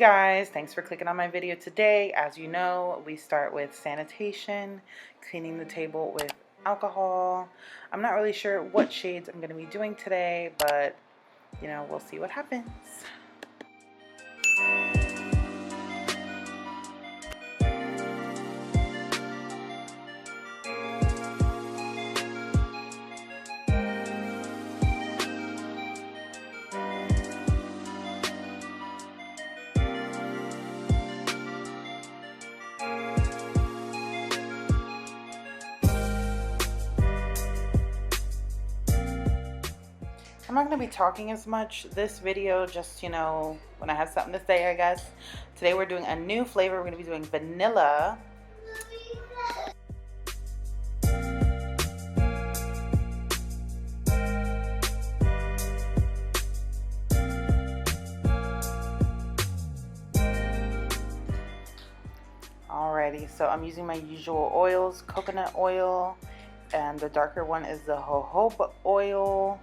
guys, thanks for clicking on my video today. As you know, we start with sanitation, cleaning the table with alcohol. I'm not really sure what shades I'm going to be doing today, but you know, we'll see what happens. I'm not going to be talking as much this video, just, you know, when I have something to say, I guess. Today we're doing a new flavor. We're going to be doing vanilla. Alrighty, so I'm using my usual oils, coconut oil, and the darker one is the jojoba oil.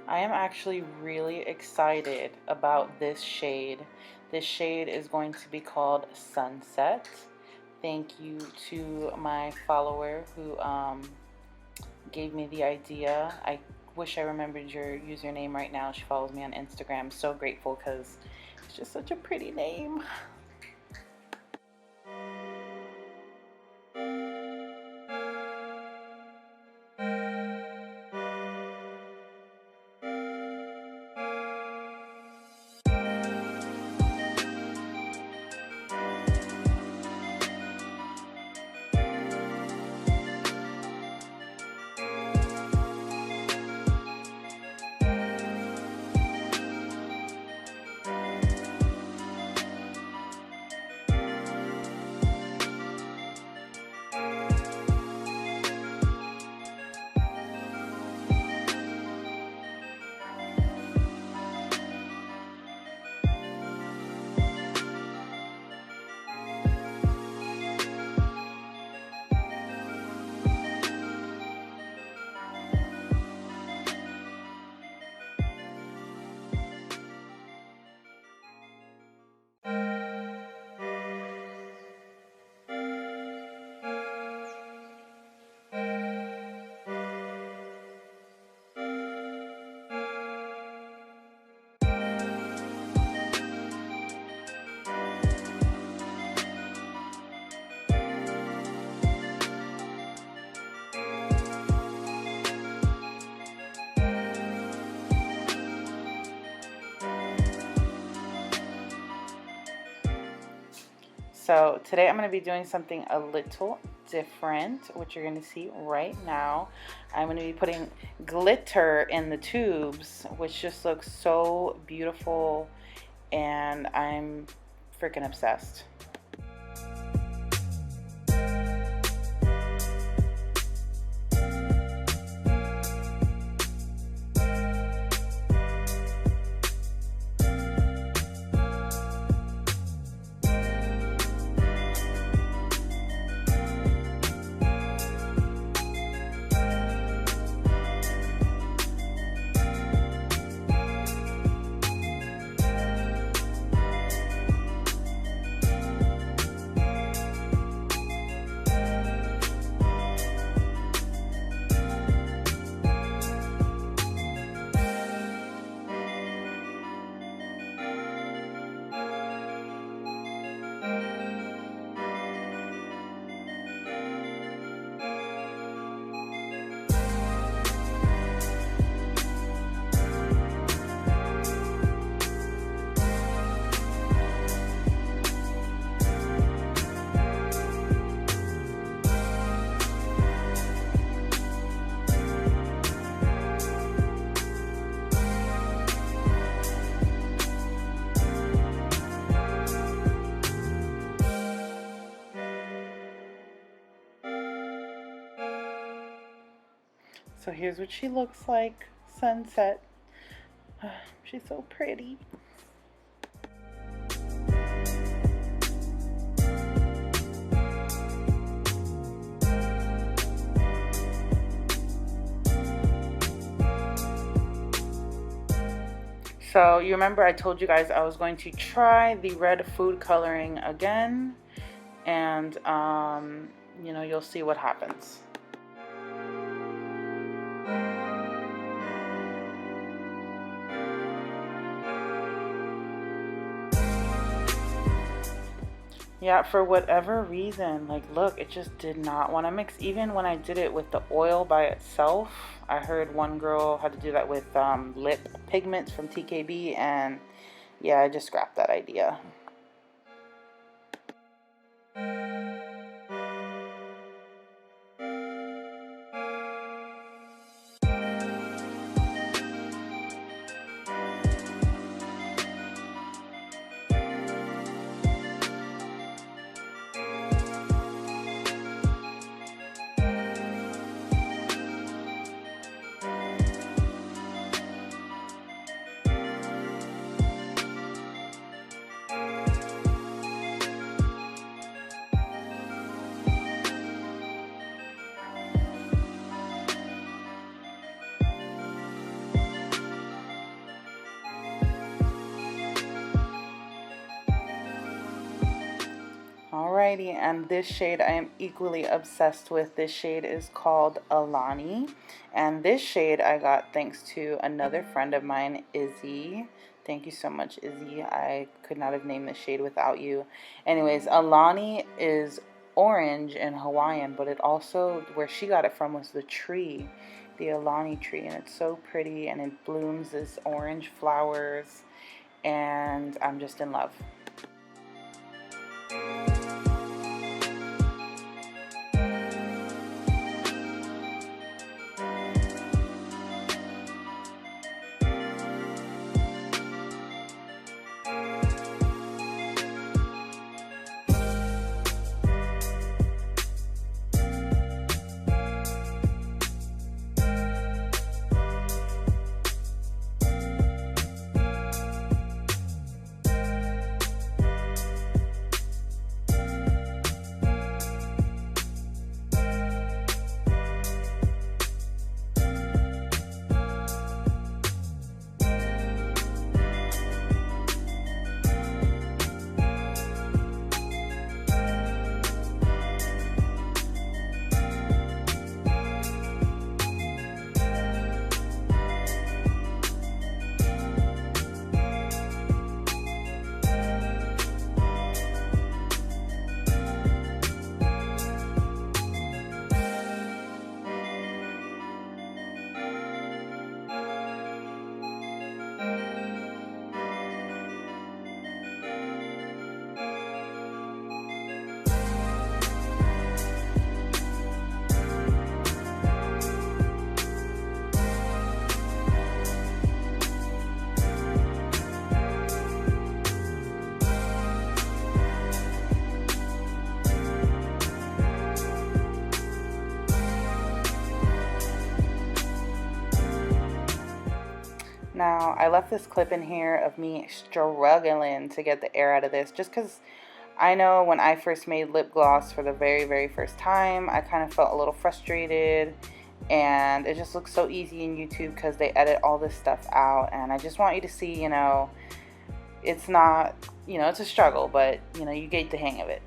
I am actually really excited about this shade. This shade is going to be called Sunset. Thank you to my follower who gave me the idea. I wish I remembered your username right now. She follows me on Instagram. So grateful because it's just such a pretty name. So today I'm going to be doing something a little different, which you're going to see right now. I'm going to be putting glitter in the tubes, which just looks so beautiful, and I'm freaking obsessed. So here's what she looks like, sunset. She's so pretty. So you remember I told you guys I was going to try the red food coloring again, and you know, you'll see what happens. Yeah, for whatever reason, like, look, it just did not want to mix. Even when I did it with the oil by itself, I heard one girl had to do that with lip pigments from TKB, and yeah, I just scrapped that idea. Alrighty, and this shade I am equally obsessed with. This shade is called Alani, and this shade I got thanks to another friend of mine, Izzy. Thank you so much, Izzy. I could not have named this shade without you. Anyways, Alani is orange in Hawaiian, but it also, where she got it from was the tree, the Alani tree, and it's so pretty, and it blooms this orange flowers, and I'm just in love. Now, I left this clip in here of me struggling to get the air out of this, just because I know when I first made lip gloss for the very, very first time, I kind of felt a little frustrated, and it just looks so easy in YouTube because they edit all this stuff out, and I just want you to see, you know, it's not, you know, it's a struggle, but, you know, you get the hang of it.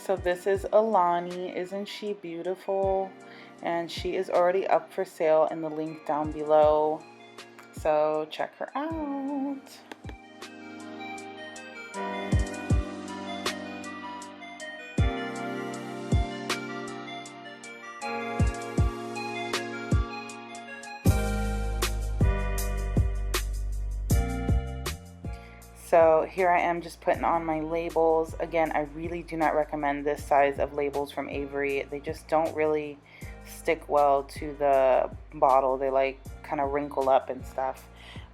So this is Alani. Isn't she beautiful? And she is already up for sale in the link down below. So check her out. So here I am just putting on my labels. Again, I really do not recommend this size of labels from Avery. They just don't really stick well to the bottle. They like kind of wrinkle up and stuff.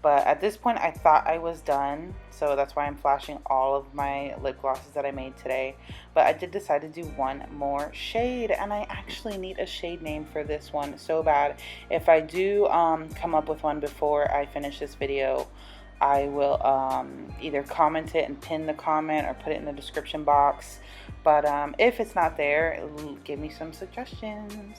But at this point I thought I was done, so that's why I'm flashing all of my lip glosses that I made today. But I did decide to do one more shade, and I actually need a shade name for this one so bad. If I do come up with one before I finish this video, I will either comment it and pin the comment or put it in the description box. But if it's not there, give me some suggestions.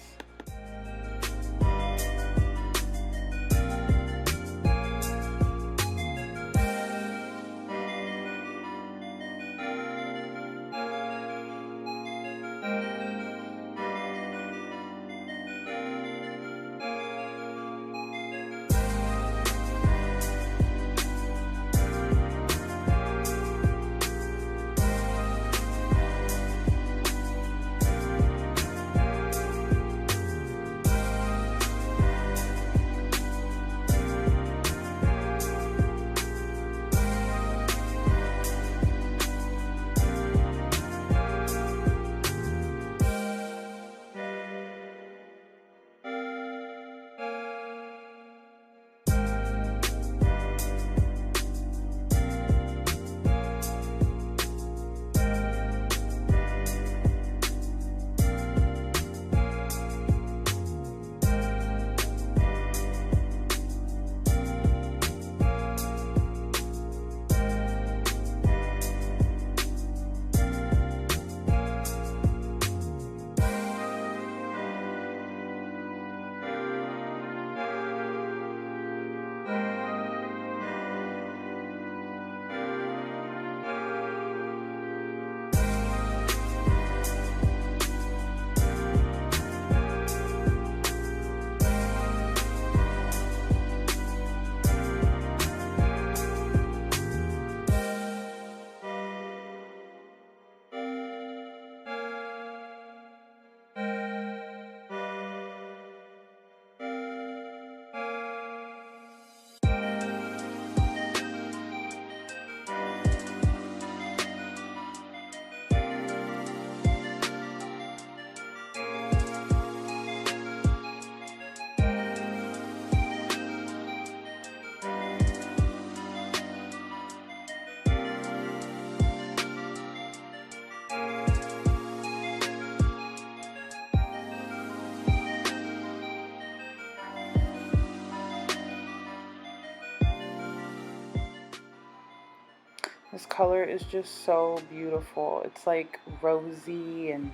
This color is just so beautiful. It's like rosy and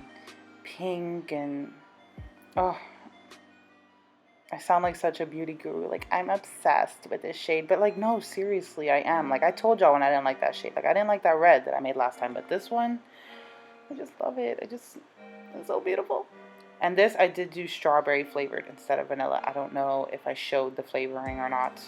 pink and, oh, I sound like such a beauty guru. Like, I'm obsessed with this shade. But, like, no, seriously, I am. Like, I told y'all when I didn't like that shade. Like, I didn't like that red that I made last time. But this one, I just love it. It's so beautiful. And this, I did do strawberry flavored instead of vanilla. I don't know if I showed the flavoring or not.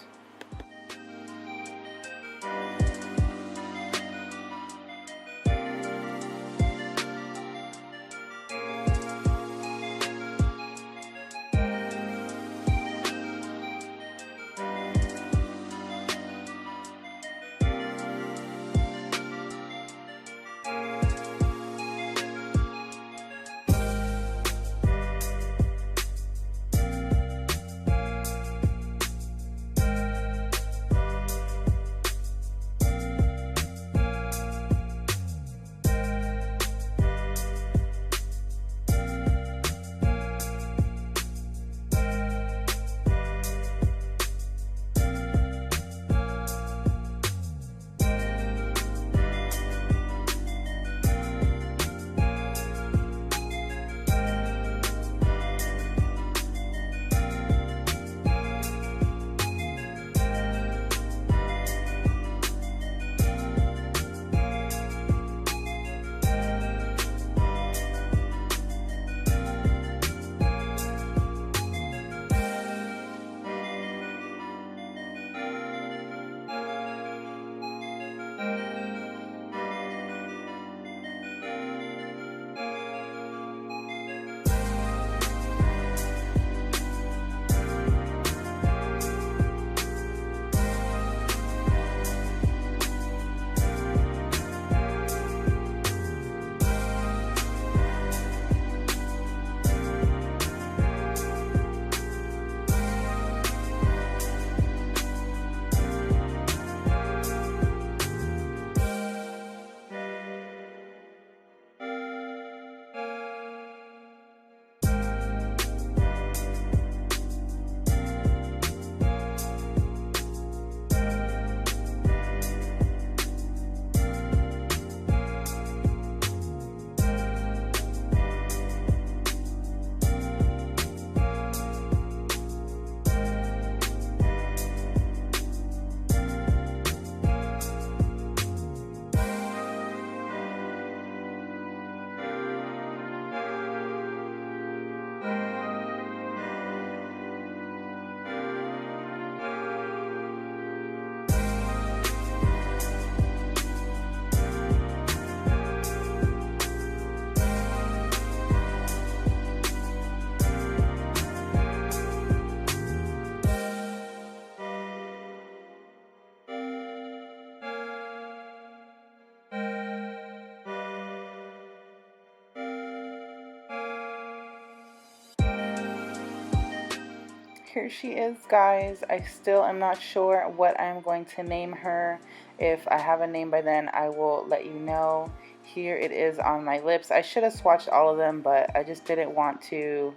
Here she is, guys. I still am not sure what I'm going to name her. If I have a name by then, I will let you know. Here it is on my lips. I should have swatched all of them, but I just didn't want to,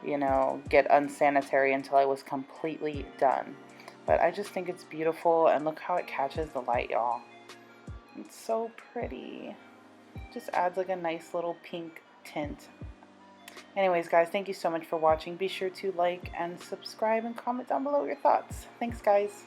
you know, get unsanitary until I was completely done. But I just think it's beautiful, and look how it catches the light, y'all. It's so pretty. Just adds like a nice little pink tint. Anyways, guys, thank you so much for watching. Be sure to like and subscribe and comment down below your thoughts. Thanks, guys.